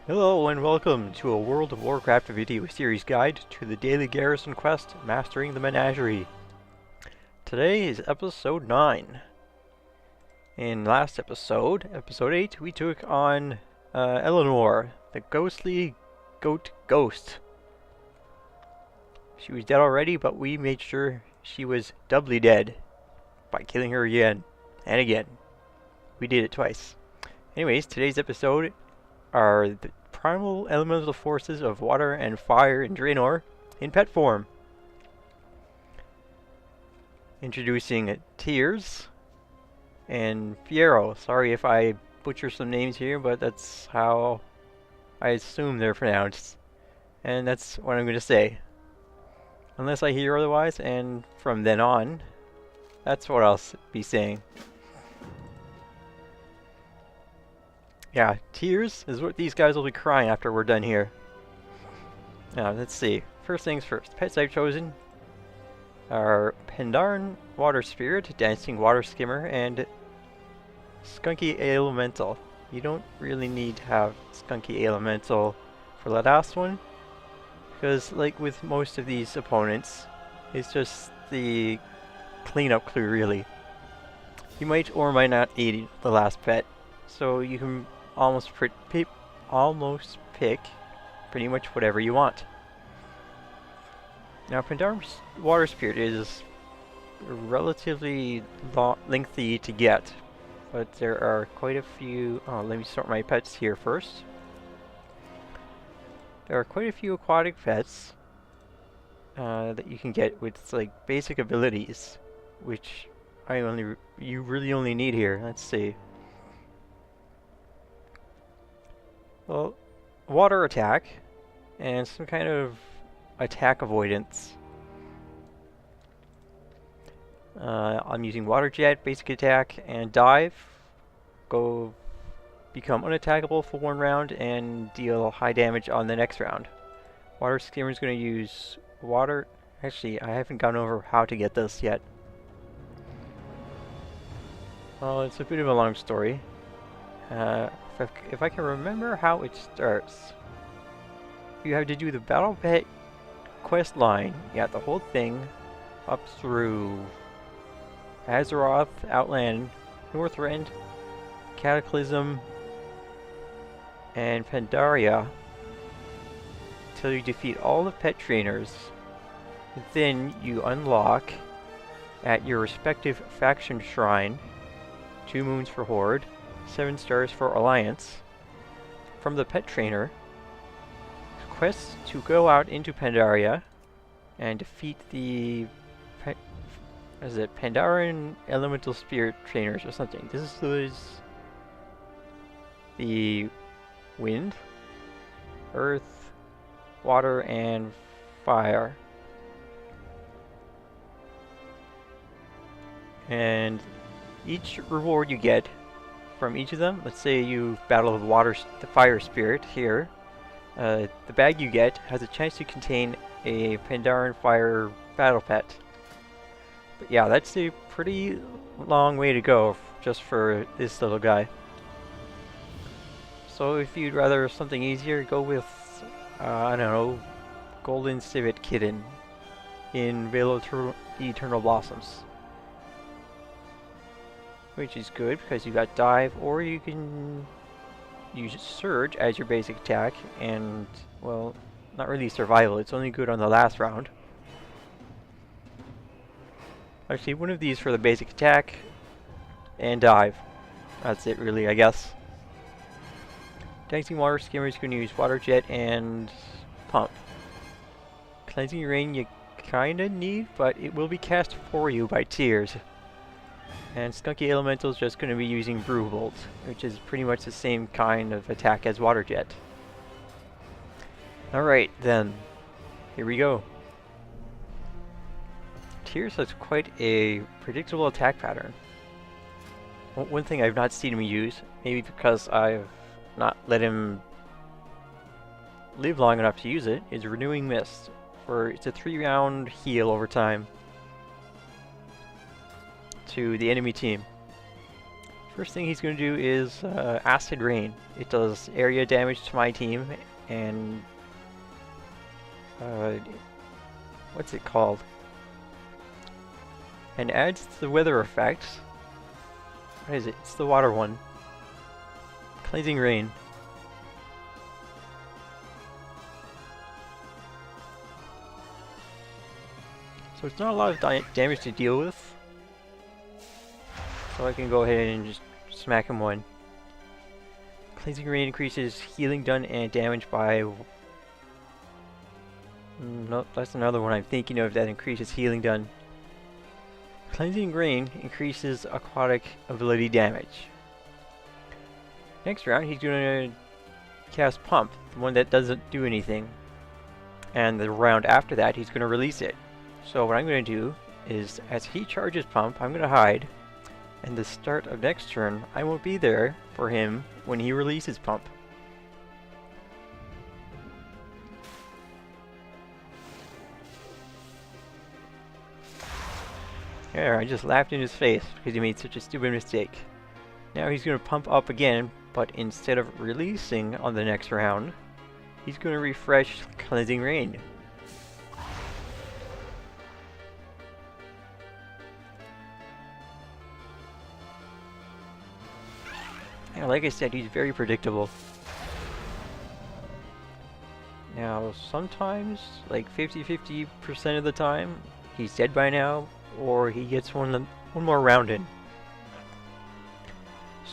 Hello and welcome to a World of Warcraft video series guide to the daily Garrison quest, Mastering the Menagerie. Today is episode 9. In last episode, episode 8, we took on Eleanor, the ghostly goat ghost. She was dead already, but we made sure she was doubly dead by killing her again and again. We did it twice. Anyways, today's episode are the primal elemental forces of water and fire in Draenor in pet form. Introducing Tears and Fiero. Sorry if I butcher some names here, but that's how I assume they're pronounced. And that's what I'm going to say. Unless I hear otherwise, and from then on, that's what I'll be saying. Yeah, tears is what these guys will be crying after we're done here. Now, let's see. First things first. Pets I've chosen are Pandaren Water Spirit, Dancing Water Skimmer, and Skunky Elemental. You don't really need to have Skunky Elemental for the last one, because like with most of these opponents, it's just the cleanup crew really. You might or might not need the last pet, so you can almost pick pretty much whatever you want. Now, Pandaren's Water Spirit is relatively lengthy to get, but there are quite a few. Let me sort my pets here first. There are quite a few aquatic pets that you can get with like basic abilities, which you really only need here. Let's see. Well, water attack, and some kind of attack avoidance. I'm using water jet, basic attack, and dive. Go become unattackable for one round and deal high damage on the next round. Water skimmer is going to use water. Actually, I haven't gone over how to get this yet. Well, it's a bit of a long story. If I can remember how it starts, you have to do the Battle Pet quest line. You got the whole thing up through Azeroth, Outland, Northrend, Cataclysm, and Pandaria till you defeat all the pet trainers. Then you unlock at your respective faction shrine 2 moons for Horde, 7 stars for Alliance. From the pet trainer, quests to go out into Pandaria and defeat the Pandaren Elemental Spirit trainers or something. This is the wind, earth, water, and fire. And each reward you get from each of them, let's say you battle the fire spirit here, the bag you get has a chance to contain a Pandaren fire battle pet. But yeah, that's a pretty long way to go just for this little guy. So if you'd rather something easier, go with, I don't know, Golden Civet Kitten in Veil of Eternal Blossoms. Which is good because you got dive, or you can use surge as your basic attack, and well, not really survival, it's only good on the last round. Actually, one of these for the basic attack and dive. That's it really, I guess. Dancing Water Skimmer is going to use water jet and pump. Cleansing Rain you kinda need, but it will be cast for you by Tears. And Skunky Elemental is just going to be using Brewbolt, which is pretty much the same kind of attack as Water Jet. Alright, then. Here we go. Tears has quite a predictable attack pattern. One thing I've not seen him use, maybe because I've not let him live long enough to use it, is Renewing Mist. It's a 3-round heal over time to the enemy team. First thing he's going to do is Acid Rain. It does area damage to my team, and what's it called? And adds to the weather effect. What is it? It's the water one. Cleansing Rain. So it's not a lot of damage to deal with. So I can go ahead and just smack him one. Cleansing Rain increases healing done and damage by... Nope, that's another one I'm thinking of that increases healing done. Cleansing Rain increases aquatic ability damage. Next round he's going to cast Pump, the one that doesn't do anything. And the round after that he's going to release it. So what I'm going to do is, as he charges Pump, I'm going to hide. And the start of next turn, I won't be there for him when he releases Pump. There, I just laughed in his face because he made such a stupid mistake. Now he's going to pump up again, but instead of releasing on the next round, he's going to refresh Cleansing Rain. Yeah, like I said, he's very predictable. Now, sometimes, like 50-50% of the time, he's dead by now, or he gets one more round in.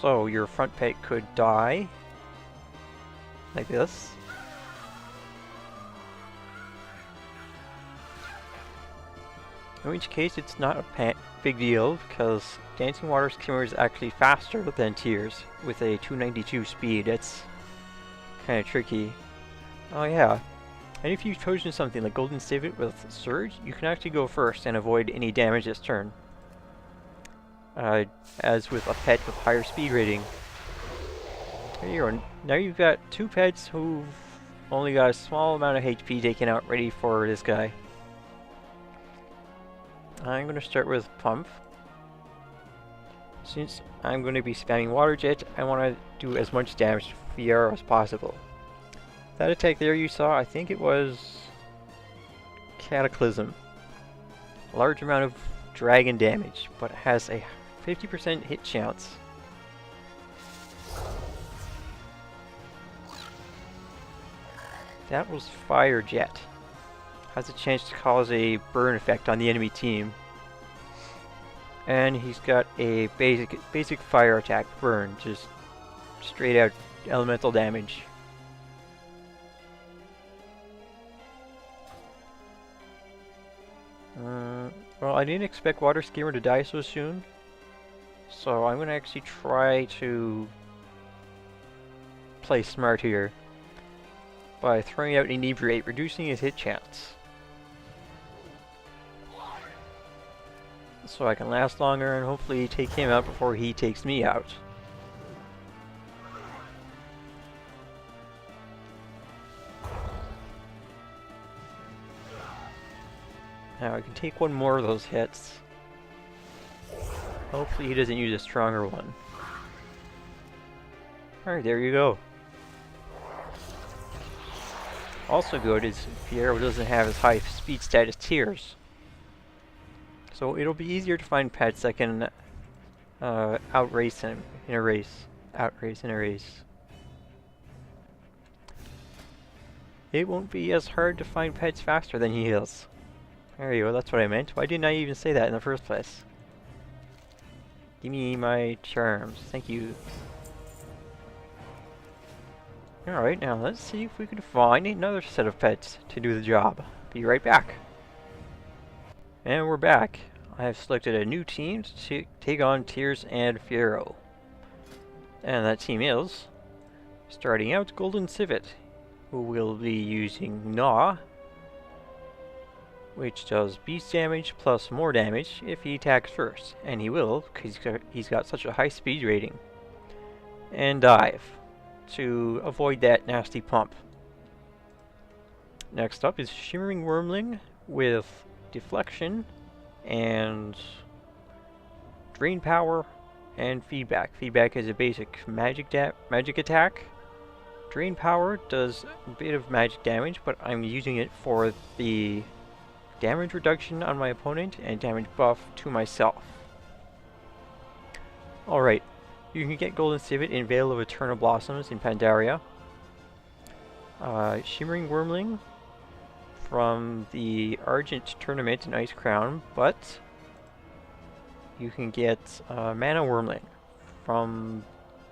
So, your front pet could die, like this. In which case, it's not a big deal, because Dancing Water Skimmer is actually faster than Tears, with a 292 speed. It's kind of tricky. Oh yeah, and if you've chosen something like Golden Civet with Surge, you can actually go first and avoid any damage this turn. As with a pet with higher speed rating. There you go. Now you've got two pets who've only got a small amount of HP taken out ready for this guy. I'm going to start with Pump. Since I'm going to be spamming Water Jet, I want to do as much damage to Fiero as possible. That attack there you saw, I think it was Cataclysm. A large amount of dragon damage, but it has a 50% hit chance. That was Fire Jet. Has a chance to cause a burn effect on the enemy team. And he's got a basic fire attack, Burn, just straight out elemental damage. Well, I didn't expect Water Skimmer to die so soon, so I'm going to actually try to play smart here by throwing out Inebriate, reducing his hit chance. So I can last longer and hopefully take him out before he takes me out. Now I can take one more of those hits. Hopefully he doesn't use a stronger one. Alright, there you go. Also good is Fiero doesn't have as high speed stat as Tears. So it'll be easier to find pets that can outrace him in a race. Outrace in a race. It won't be as hard to find pets faster than he is. There you go, that's what I meant. Why didn't I even say that in the first place? Give me my charms. Thank you. Alright, now let's see if we can find another set of pets to do the job. Be right back. And we're back. I have selected a new team to take on Tears and Fiero. And that team is, starting out, Golden Civet, who will be using Gnaw, which does beast damage plus more damage if he attacks first. And he will, because he's got such a high speed rating. And Dive, to avoid that nasty pump. Next up is Shimmering Wormling with Deflection and Drain Power and feedback. Feedback is a basic magic attack. Drain power does a bit of magic damage, but I'm using it for the damage reduction on my opponent and damage buff to myself. Alright, you can get Golden Civet in Vale of Eternal Blossoms in Pandaria. Shimmering Wormling from the Argent Tournament in Ice Crown, but you can get Mana Wormling from,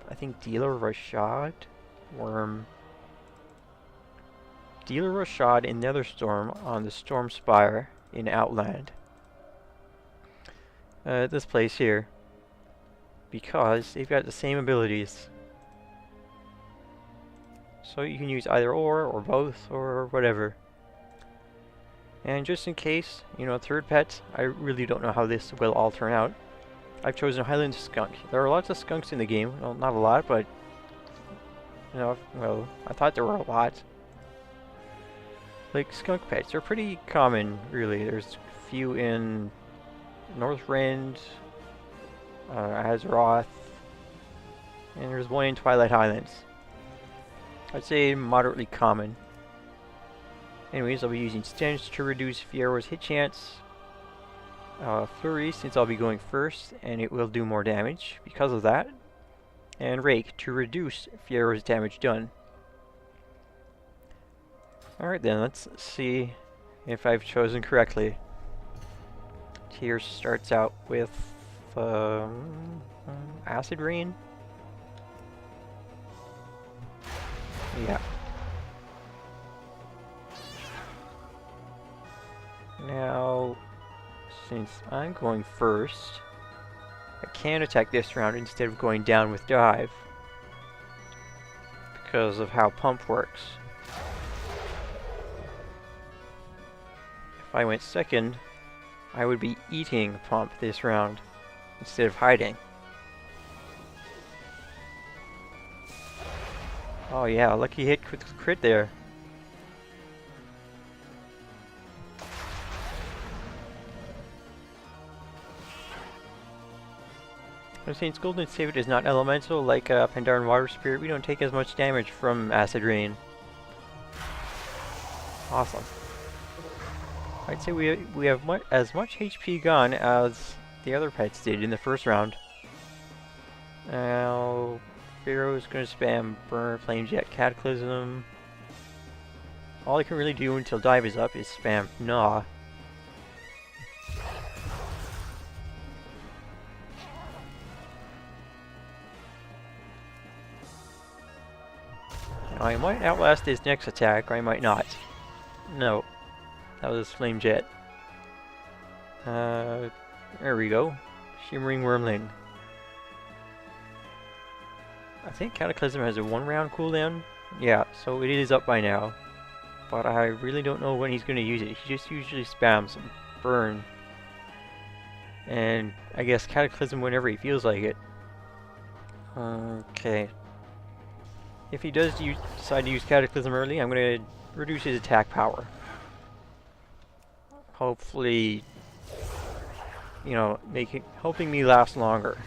I think, Dealer Rashad? Dealer Rashad in Netherstorm on the Storm Spire in Outland. This place here, because they've got the same abilities. So you can use either or both, or whatever. And just in case, you know, third pet, I really don't know how this will all turn out. I've chosen a Highland Skunk. There are lots of skunks in the game. Well, not a lot, but, you know, well, I thought there were a lot. Like, skunk pets are pretty common, really. There's a few in Northrend, Azeroth, and there's one in Twilight Highlands. I'd say moderately common. Anyways, I'll be using Stench to reduce Fiero's hit chance. Flurry, since I'll be going first, and it will do more damage because of that. And Rake to reduce Fiero's damage done. Alright then, let's see if I've chosen correctly. Tier starts out with Acid Rain. Yeah. Now, since I'm going first, I can attack this round instead of going down with Dive, because of how Pump works. If I went second, I would be eating Pump this round instead of hiding. Oh yeah, lucky hit crit there. Since Golden Civet is not elemental like Pandaren Water Spirit, we don't take as much damage from Acid Rain. Awesome. I'd say we have as much HP gone as the other pets did in the first round. Now, Fiero is going to spam Burn, Flame Jet, Cataclysm. All I can really do until Dive is up is spam Gnaw. Now, I might outlast his next attack, or I might not. No. That was Flame Jet. There we go. Shimmering Wormling. I think Cataclysm has a 1-round cooldown. Yeah, so it is up by now. But I really don't know when he's going to use it. He just usually spams Burn. And I guess Cataclysm whenever he feels like it. Okay. If he does decide to use Cataclysm early, I'm going to reduce his attack power. Hopefully, you know, helping me last longer.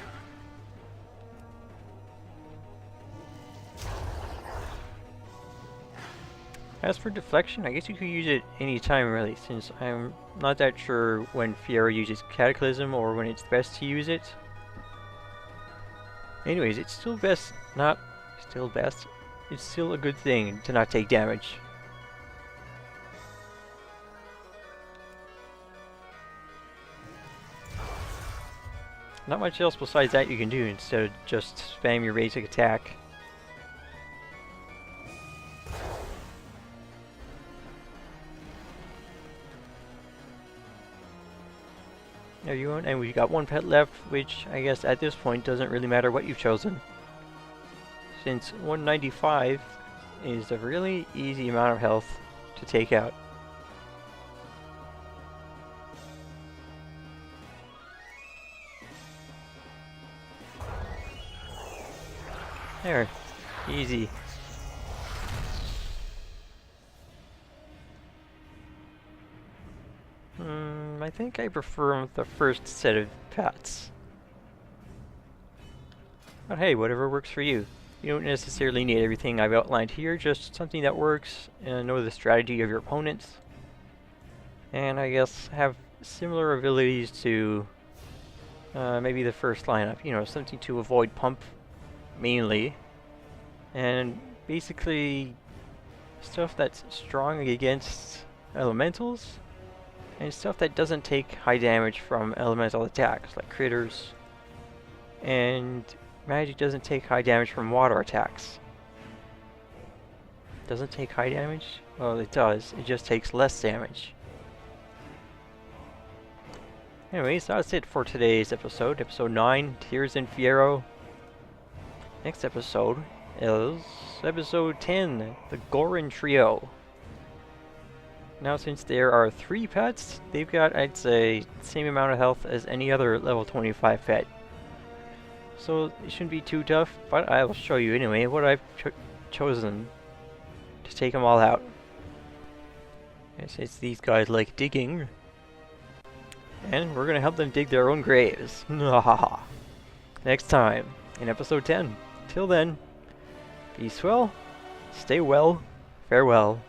As for deflection, I guess you could use it anytime really, since I'm not that sure when Fiero uses Cataclysm or when it's best to use it. Anyways, it's still best, it's still a good thing to not take damage. Not much else besides that you can do instead of just spam your basic attack. There you go, and we've got one pet left, which I guess at this point doesn't really matter what you've chosen, since 195 is a really easy amount of health to take out. There, easy. I think I prefer the first set of pets. But hey, whatever works for you. You don't necessarily need everything I've outlined here, just something that works, and know the strategy of your opponents. And I guess have similar abilities to maybe the first lineup. You know, something to avoid pump, mainly. And basically stuff that's strong against elementals, and stuff that doesn't take high damage from elemental attacks, like critters. And magic doesn't take high damage from water attacks. Doesn't take high damage? Well, it does. It just takes less damage. Anyways, that's it for today's episode. Episode 9, Tears in Fiero. Next episode is episode 10, the Gorin Trio. Now, since there are 3 pets, they've got, I'd say, the same amount of health as any other level 25 pet. So it shouldn't be too tough, but I will show you anyway what I've chosen to take them all out. Since these guys like digging, and we're gonna help them dig their own graves. Next time in episode 10. Till then, peace well, stay well, farewell.